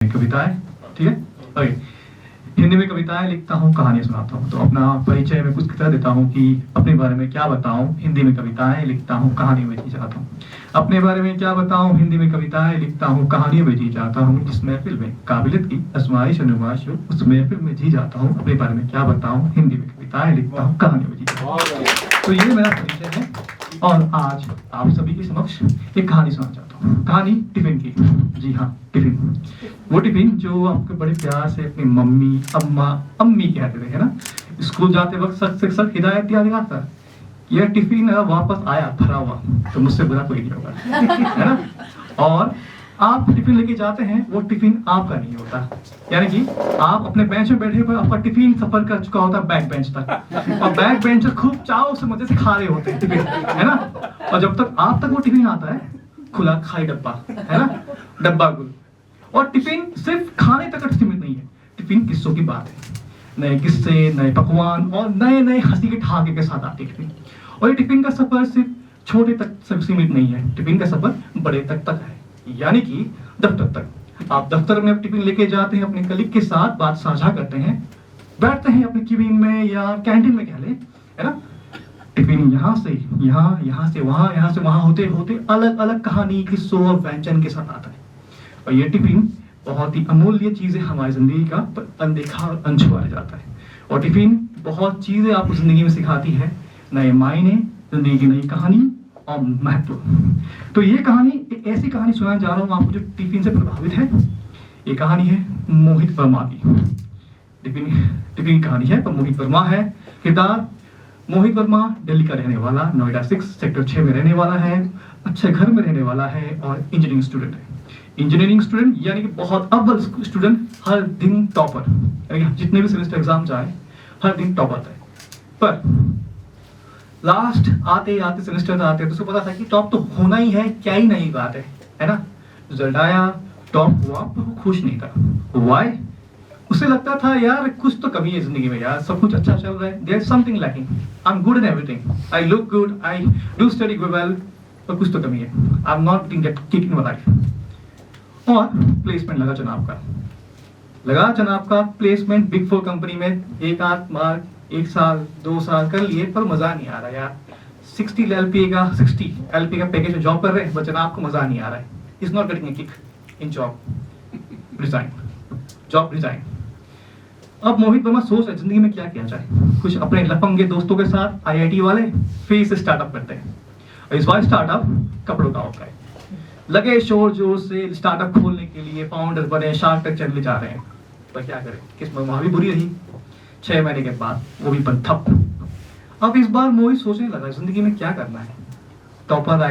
कविताएं, ठीक है। ओके, हिंदी में कविताएं लिखता हूँ, कहानियां सुनाता हूँ। तो अपना परिचय में कुछ की तरह देता हूँ कि अपने बारे में क्या बताऊँ। हिंदी में कविताएं लिखता हूँ, कहानियां में जी चाहता हूँ। अपने बारे में क्या बताऊँ, हिंदी में कविताएं लिखता हूँ, कहानियां में जी चाहता हूँ। जिस महफिल में काबिलियत की आजमाइश नुमाइश हो, उस महफिल में जी जाता हूँ। अपने बारे में क्या बताऊँ, हिंदी में कविताएं लिखता हूँ, कहानियां में जी चाहता हूँ। तो ये मेरा परिचय है और आज आप सभी के समक्ष एक कहानी सुनाना चाहता हूँ। कहानी टिफिन की। जी हाँ, टिफिन। वो टिफिन जो आपके बड़े प्यार से अपनी मम्मी, अम्मी कहते थे, है ना। स्कूल जाते वक्त सख्त हिदायत दिया गया था, यह टिफिन वापस आया भरा हुआ तो मुझसे बुरा कोई नहीं होगा, है ना। और आप टिफिन लेके जाते हैं, वो टिफिन आपका नहीं होता। यानी कि आप अपने बेंच में बैठे पर आपका टिफिन सफर कर चुका होता है बैक बेंच तक, और बैक बेंचर खूब चाव से मजे से खा रहे होते हैं टिफिन, है ना। और जब तक आप तक वो टिफिन आता है, खुला खाली डब्बा, है ना, डब्बा गुल। और टिफिन सिर्फ खाने तक सीमित नहीं है, टिफिन किस्सों की बात है। नए किस्से, नए पकवान और नए नए हंसी के ठहाके के साथ आते टिफिन। और ये टिफिन का सफर सिर्फ छोटे तक सीमित नहीं है, टिफिन का सफर बड़े तक है, यानी कि दफ्तर तक। आप दफ्तर में टिफिन लेके जाते हैं, अपने कलीग के साथ बात साझा करते हैं, बैठते हैं अपने केबिन में या कैंटीन में कह ले, है ना। टिफिन यहाँ से यहाँ, यहाँ से वहाँ, यहाँ से वहाँ होते होते अलग अलग कहानी, किस्सों और व्यंजन के साथ आता है। और ये टिफिन बहुत ही अमूल्य चीजें हमारी जिंदगी का अनदेखा और अनछुआ रह जाता है। और टिफिन बहुत चीजें आपको जिंदगी में सिखाती है, नए मायने, जिंदगी की नई कहानी और महत्व। तो ये कहानी एक ऐसी कहानी सुनाने जा रहा हूँ आपको जो टिफिन से प्रभावित है। ये कहानी है मोहित वर्मा की। टिफिन कहानी है, पर मोहित वर्मा है किरदार। मोहित वर्मा दिल्ली का रहने वाला, नोएडा 6 सेक्टर 6 में रहने वाला है, अच्छे घर में रहने वाला है और इंजीनियरिंग स्टूडेंट है। इंजीनियरिंग स्टूडेंट यानी कि बहुत अव्वल स्टूडेंट, हर दिन टॉपर, यानी जितने भी सेमेस्टर एग्जाम जाए हर दिन टॉप आता है। पर लास्ट आते आते सेमेस्टर आते तो उसको पता था कि टॉप तो होना ही है, क्या ही नई बात है ना। रिजल्ट आया, टॉप हुआ, पर वो खुश नहीं था। व्हाई? उसे लगता था यार कुछ तो कमी है जिंदगी में, यार सब कुछ अच्छा चल रहा है, there is something lacking, I am good in everything, I look good, I do study well, पर कुछ तो कमी है, I am not get kick in my life. और प्लेसमेंट लगा चुनाव का प्लेसमेंट बिग 4 कंपनी में। एक आध बार 1 साल 2 साल कर लिए, पर मजा नहीं आ रहा यार। 60 LPA का पैकेज में जॉब कर रहे हैं, बट जनाब को मजा नहीं आ रहा है। Is not getting a kick in job, resign. अब मोहित वर्मा सोच रहे जिंदगी में क्या किया जाए। कुछ अपने लफंगे दोस्तों के साथ IIT वाले फिर से स्टार्टअप करते हैं। और इस बार स्टार्टअप कपड़ों का होता है। लगे शोर जोर से स्टार्टअप खोलने के लिए, फाउंडर बने, शार्क तक चले जा रहे हैं, पर क्या करें, किस्मत वहां भी बुरी रही। 6 महीने के बाद वो भी बंद ठप। अब इस बार मोहित सोचने लगा जिंदगी में क्या करना है। टॉपर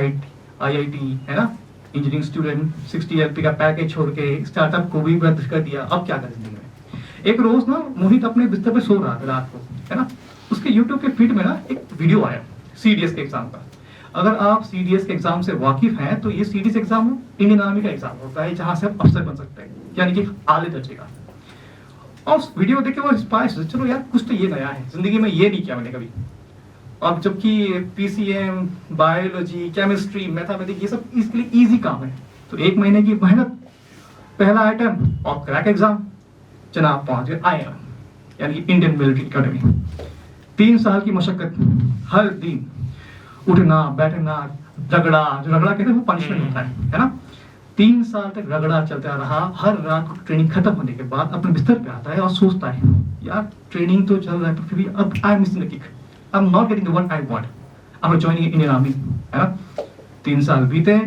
IIT, है ना, इंजीनियरिंग स्टूडेंट, 60 LP का पैकेज छोड़ के स्टार्टअप को भी बंद कर दिया। अब क्या करें जिंदगी में। एक रोज ना मोहित अपने बिस्तर पे सो रहा था रात को, है ना। उसके यूट्यूब के फीड में ना एक वीडियो आया CDS के एग्जाम का। अगर आप CDS के एग्जाम से वाकिफ हैं तो ये CDS एग्जाम इंडियन आर्मी का एग्जाम होता है, जहां से आप अफसर बन सकते हैं, यानी कि आले दर्जे का। और उस वीडियो देख के वो इंस्पायर, चलो यार कुछ तो ये नया है जिंदगी में, ये नहीं किया मैंने कभी। अब जबकि PCM, बायोलॉजी, केमिस्ट्री, मैथमेटिक्स ये सब इसके लिए इजी काम है। तो 1 महीने की मेहनत, पहला आइटम और क्रैक एग्जाम, जनाब पहुंच गए IIM, यानी कि इंडियन मिलिट्री अकेडमी। 3 साल की मशक्कत, हर दिन उठना बैठना, रगड़ा कहते हैं वो पनिशमेंट होता है ना। 3 साल तक रगड़ा चलता रहा। हर रात को ट्रेनिंग खत्म होने के बाद अपने बिस्तर पे आता है और सोचता है यार ट्रेनिंग तो चल रहा है, पर फिर भी अब I am missing the kick, I am not getting the what I want after joining Indian army, है ना। 3 साल बीते,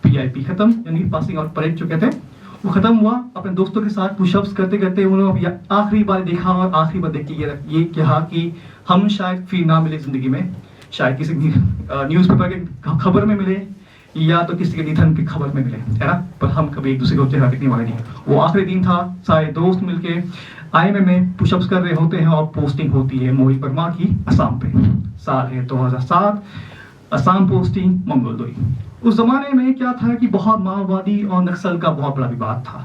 PIP खत्म, यानी पासिंग आउट परेड जो कहते हैं वो खत्म हुआ। अपने दोस्तों के साथ पुशअप्स करते करते उन्होंने आखिरी बार देखा, और आखिरी बार देख के ये कहा कि हम शायद फिर ना मिले जिंदगी में, शायद किसी न्यूज़पेपर के खबर में मिले या तो किसी के निधन की खबर में मिले, है ना, पर हम कभी एक दूसरे को चेहरा देखने वाले नहीं। वो आखिरी दिन था, सारे दोस्त मिलके IIM में पुशअप्स कर रहे होते हैं और पोस्टिंग होती है मोहित वर्मा की असम पे। साल है 2007, असम पोस्टिंग मंगलदोई। उस जमाने में क्या था कि बहुत माओवादी और नक्सल का बहुत बड़ा विवाद था,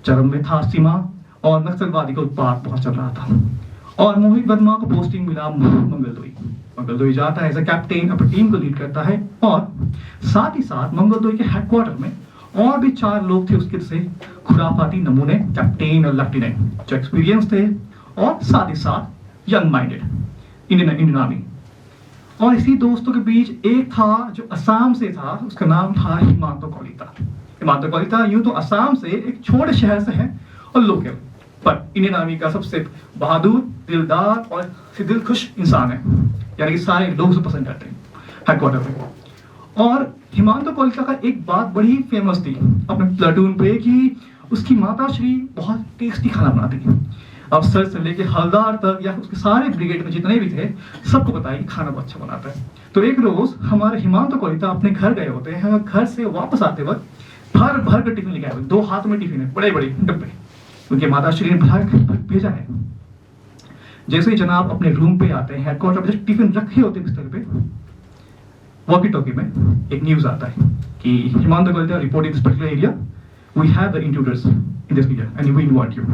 चरम में था सीमा, और नक्सलवादी का उत्पाद बहुत चल रहा था। और मोहित वर्मा को पोस्टिंग मिला मंगलदोई जाता है एज अ कैप्टन, अपनी टीम को लीड करता है। और साथ ही साथ मंगलदोई के हेडक्वार्टर में और भी 4 लोग थे उसके से, खुराफाती नमूने कैप्टन और लेफ्टिनेंट जो एक्सपीरियंस थे और साथ ही साथ यंग माइंडेड इंडियन आर्मी। और इसी दोस्तों के बीच एक था जो असम से था, उसका नाम था हिमांतो कलिता। हिमांतो कलिता यूं तो असम से एक छोटे शहर से है और लोकल, पर इंडियन आर्मी का सबसे बहादुर, दिलदार और दिलखुश इंसान है, यानी कि सारे लोग उसे पसंद करते हैं हेडक्वार्टर में। और हिमांतो कलिता का एक बात बड़ी फेमस थी अपने प्लाटून पे कि उसकी माता श्री बहुत टेस्टी खाना बनाती है। अफसर से लेके हवलदार तक या उसके सारे ब्रिगेड में जितने भी थे सबको पता है कि खाना बहुत अच्छा बनाता है। तो एक रोज हमारे हिमांतो कलिता अपने घर गए होते हैं, घर से वापस आते वक्त भर भर कर टिफिन लेके आए, 2 हाथ में टिफिन है, बड़े बड़े डब्बे, क्योंकि माता श्री ने भेजा है। जैसे ही जनाब अपने रूम पे आते हैं, हेडक्वार्टर पे टिफिन रखे होते बिस्तर पे, वॉकी टॉकी में एक न्यूज आता है कि Himanto Kalita report in this particular area, we have the intruders in this area and we invite you.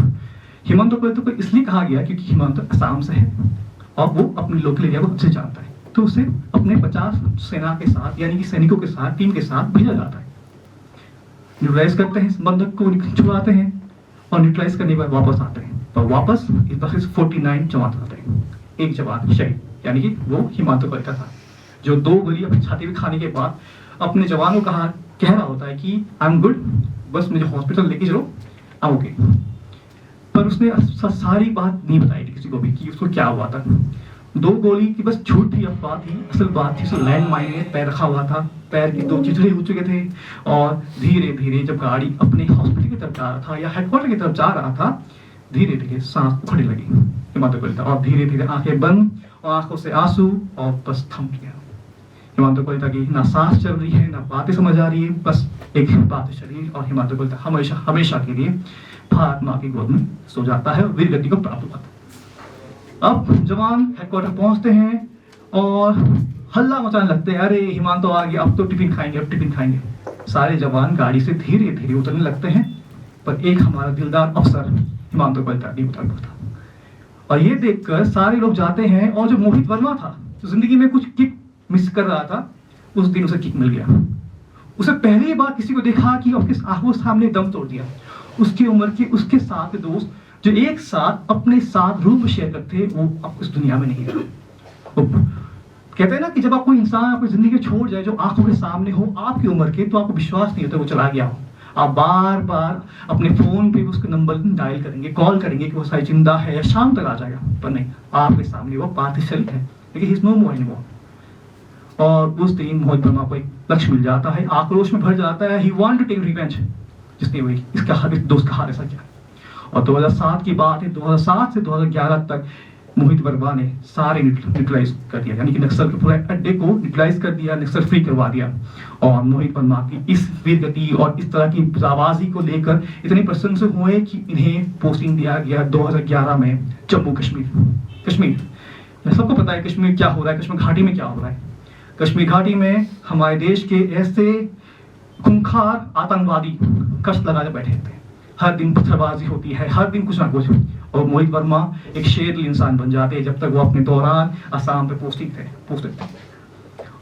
Himanto Kalita को इसलिए कहा गया क्योंकि हिमांतो असम से है और वो अपने लोकल एरिया को अच्छे जानता है, तो उसे अपने 50 सेना के साथ यानी कि सैनिकों के साथ टीम के साथ भेजा जाता है। न्यूट्रलाइज करते हैं, बंदूक को छुड़ाते हैं और न्यूट्रलाइज करने के बाद वापस आते हैं। तो वापस इस बार 49 जवान आते हैं, एक जवान शहीद, यानी कि वो हिमांतो कलिता था जो 2 गोली अपनी छाती में खाने के बाद अपने जवानों को कह रहा होता है कि आई एम गुड, बस मुझे हॉस्पिटल लेके चलो, आई एम ओके। पर उसने सारी बात नहीं बताई थी किसी को भी कि उसको क्या हुआ था। 2 गोली की बस झूठी अफवाह थी, असल बात थी उसने लैंड माइन में पैर रखा हुआ था, पैर के 2 चिथड़े हो चुके थे और धीरे धीरे जब गाड़ी अपने हॉस्पिटल की तरफ जा रहा था या हेडक्वार्टर की तरफ जा रहा था, धीरे धीरे सांस उखड़ने लगी हिमांतो कलिता और धीरे धीरे आंखें बंद और आंखों से आंसू और बस थम गया। हिमांतो कलिता की ना सांस चल रही है, ना बातें समझ आ रही है, बस एक बात शरीर, और हिमांतो कलिता हमेशा हमेशा के लिए भारत माँ की गोद में सो जाता है, वीर गति को प्राप्त होता है। अब जवान हेडक्वार्टर पहुंचते हैं और हल्ला मचाने लगते हैं, अरे हिमांतो आ गया, अब तो टिफिन खाएंगे, अब टिफिन खाएंगे। सारे जवान गाड़ी से धीरे धीरे उतरने लगते हैं, पर एक हमारा दिलदार अफसर हिमांतो कलिता नहीं उतर पाता। और ये देखकर सारे लोग जाते हैं और जो मोहित वर्मा था, जो जिंदगी में कुछ किक मिस कर रहा था, उस दिन उसे किक मिल गया। उसे पहली बार किसी को देखा कि उसके आंखों सामने दम तोड़ दिया। उसकी उम्र के उसके साथ दोस्त जो एक साथ अपने साथ रूम शेयर करते, वो अब इस दुनिया में नहीं रहा। कहते हैं ना कि जब आप कोई इंसान अपनी जिंदगी छोड़ जाए जो आंखों के सामने हो आपकी उम्र के, तो आपको विश्वास नहीं होता वो चला गया हो। आप बार बार अपने फोन पे उसका नंबर डायल करेंगे, कॉल करेंगे कि वो शायद जिंदा है या शाम तक आ जाएगा, पर नहीं, आपके सामने वो पार्थिव है, लेकिन he is no more anymore. और उस दिन मोहित वर्मा को एक लक्ष्य मिल जाता है, आक्रोश में भर जाता है, he want to take revenge, जिसने वही इसका दोस्त का हादसा किया। और 2007 की बात है, 2007 से 2011 तक मोहित वर्मा ने सारे न्यूट्रलाइज कर दिया, यानी कि नक्सल के पूरे अड्डे को न्यूट्रलाइज कर दिया, नक्सल फ्री करवा दिया। और मोहित वर्मा की इस वीर गति और इस तरह की जाबाजी को लेकर इतने प्रशंसा हुए कि इन्हें पोस्टिंग दिया गया 2011 में जम्मू कश्मीर। सबको पता है कश्मीर क्या हो रहा है, कश्मीर घाटी में क्या हो रहा है। कश्मीर घाटी में हमारे देश के ऐसे खूंखार आतंकवादी कष्ट लगाए बैठे थे, हर दिन पत्थरबाजी होती है, हर दिन कुछ ना कुछ, और मोहित वर्मा एक शेरली इंसान बन जाते हैं जब तक वो अपने दौरान असम पे पोस्टेड थे।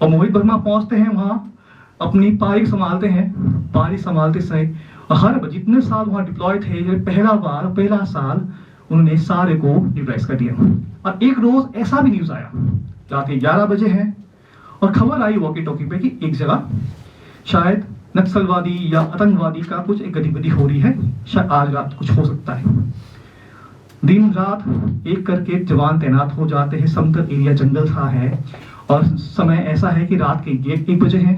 और मोहित वर्मा पहुंचते हैं वहां, अपनी पारी संभालते हैं, पारी संभालते समय हर जितने साल वहां डिप्लॉय थे, पहला साल उन्होंने सारे को न्यूट्रलाइज कर दिया। और एक रोज ऐसा भी न्यूज आया, रात के 11 बजे है, और खबर आई वॉकी टॉकी पे कि एक जगह शायद नक्सलवादी या आतंकवादी का कुछ एक गतिविधि हो रही है, शायद आज रात कुछ हो सकता है। दिन रात एक करके जवान तैनात हो जाते हैं, समतल एरिया जंगल सा है और समय ऐसा है कि रात के 1 बजे है,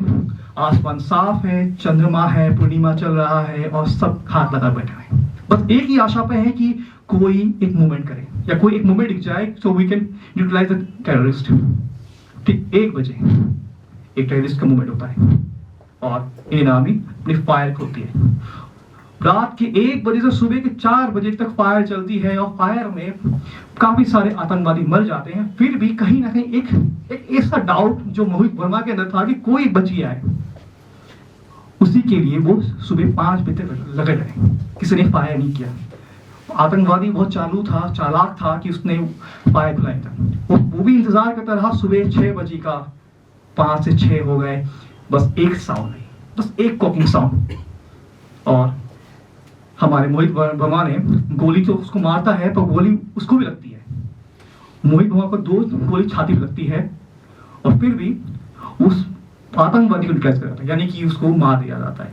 आसमान साफ है, चंद्रमा है, पूर्णिमा चल रहा है और सब हाथ लगा बैठा है। बस एक ही आशा पे है कि कोई एक मूवमेंट करे या कोई एक मूवमेंट दिख जाए so we can utilise the terrorist. ठीक 1 बजे एक टेररिस्ट का मूवमेंट होता है और इंडियन आर्मी अपनी फायर खोलती है। रात के 1 बजे से सुबह के 4 बजे तक फायर चलती है और फायर में काफी सारे आतंकवादी मर जाते हैं। फिर भी कहीं ना कहीं एक ऐसा डाउट जो मोहित वर्मा के अंदर था कि कोई बच गया है, उसी के लिए वो सुबह 5 बजे तक लगे रहे, किसी ने फायर नहीं किया। आतंकवादी बहुत चालाक था कि उसने फायर खुलाया था। वो भी इंतजार करता रहा, सुबह 6 बजे का 5 से 6 हो गए, बस एक साउंड नहीं, बस एक कॉकिंग साउंड और हमारे मोहित वर्मा ने गोली तो उसको मारता है पर गोली उसको भी लगती है। मोहित वर्मा को 2 गोली छाती पे लगती है और फिर भी उस आतंकवादी को कैच कर जाता है, यानी कि उसको मार दिया जाता है।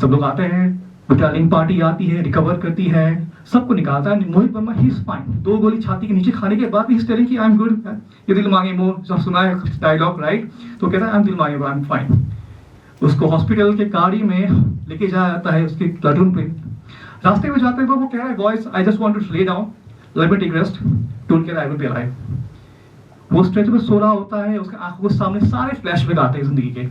सब लोग आते हैं, बटालियन पार्टी आती है, रिकवर करती है, सबको निकालता है। मोहित वर्मा ही इज फाइन। 2 गोली छाती के नीचे खाने के बाद भी इज टेलिंग कि आई एम गुड, ये दिल मांगे मोर, जब सुना है डायलॉग राइट, तो कहता है आई एम दिल मांगे आई एम फाइन। उसको हॉस्पिटल के गाड़ी में लेके जाया जाता है उसके प्लाटून पे। रास्ते में जाते हुए वो कह रहा है boys I just want to lay down, let me take rest, don't care I will be alive. वो स्ट्रेच पे सो रहा होता है, उसके आंखों के सामने सारे फ्लैशबैक आते हैं जिंदगी के,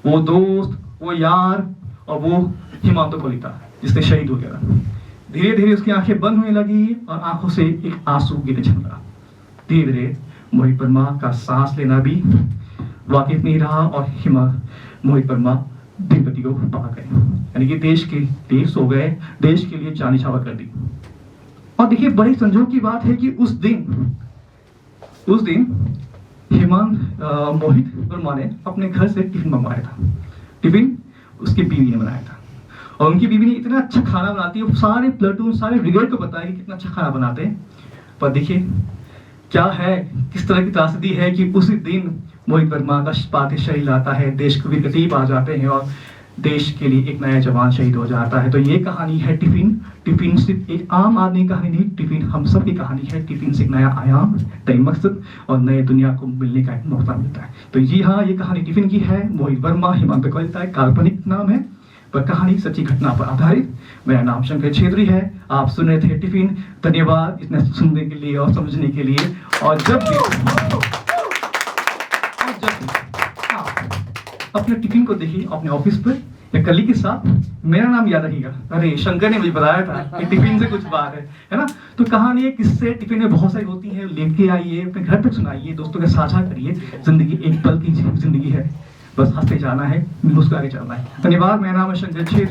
वो दोस्त, वो यार और वो हिमांशु कलिता जिसने शहीद हो गया। धीरे धीरे उसकी आंखें बंद होने लगी और आंखों से एक आंसू गिरने लगा। धीरे धीरे मोहित वर्मा का सांस लेना भी वाकिफ नहीं रहा और मोहित वर्मा दिन गति को पा गए, यानी कि देश हो गए, देश के लिए जान न्यौछावर कर दी। और देखिए बड़े संजोग की बात है कि उस दिन मोहित वर्मा ने अपने घर से टिफिन मंगवाया था। टिफिन उसकी बीवी ने बनाया था और उनकी बीवी ने इतना अच्छा खाना बनाती है, सारे प्लेटून सारे ब्रिगेड को पता है कि कितना अच्छा खाना बनाते हैं। पर देखिए क्या है, किस तरह की त्रासदी है कि उसी दिन मोहित वर्मा का पार्थिव शरीर आता है, देश को वीर कतीब आ जाते हैं और देश के लिए एक नया जवान शहीद हो जाता है। तो ये कहानी है टिफिन। टिफिन सिर्फ एक आम आदमी की कहानी नहीं, टिफिन हम सब की कहानी है। टिफिन से एक नया आयाम, नई मकसद और नए दुनिया को मिलने का एक मौका मिलता है। तो जी हाँ, ये कहानी टिफिन की है। मोहित वर्मा, हिमांशु कलिता एक काल्पनिक नाम है पर कहानी सच्ची घटना पर आधारित। मेरा नाम शंकर छेत्री है, आप सुन रहे थे टिफिन। धन्यवाद इतना सुनने के लिए और समझने के लिए। और जब भी अपने टिफिन को देखिए अपने ऑफिस पर या कलीग के साथ, मेरा नाम याद रखिएगा, अरे शंकर ने मुझे बताया था कि टिफिन से कुछ बात है ना। तो कहानी है किससे टिफिन में बहुत सारी होती है, लेके आइए, अपने घर तक सुनाइए, दोस्तों के साझा करिए। जिंदगी एक पल की जिंदगी है, बस हंसते जाना है, मुस्कुरा के चलना है। धन्यवाद। मेरा नाम है शंकर छेत्री।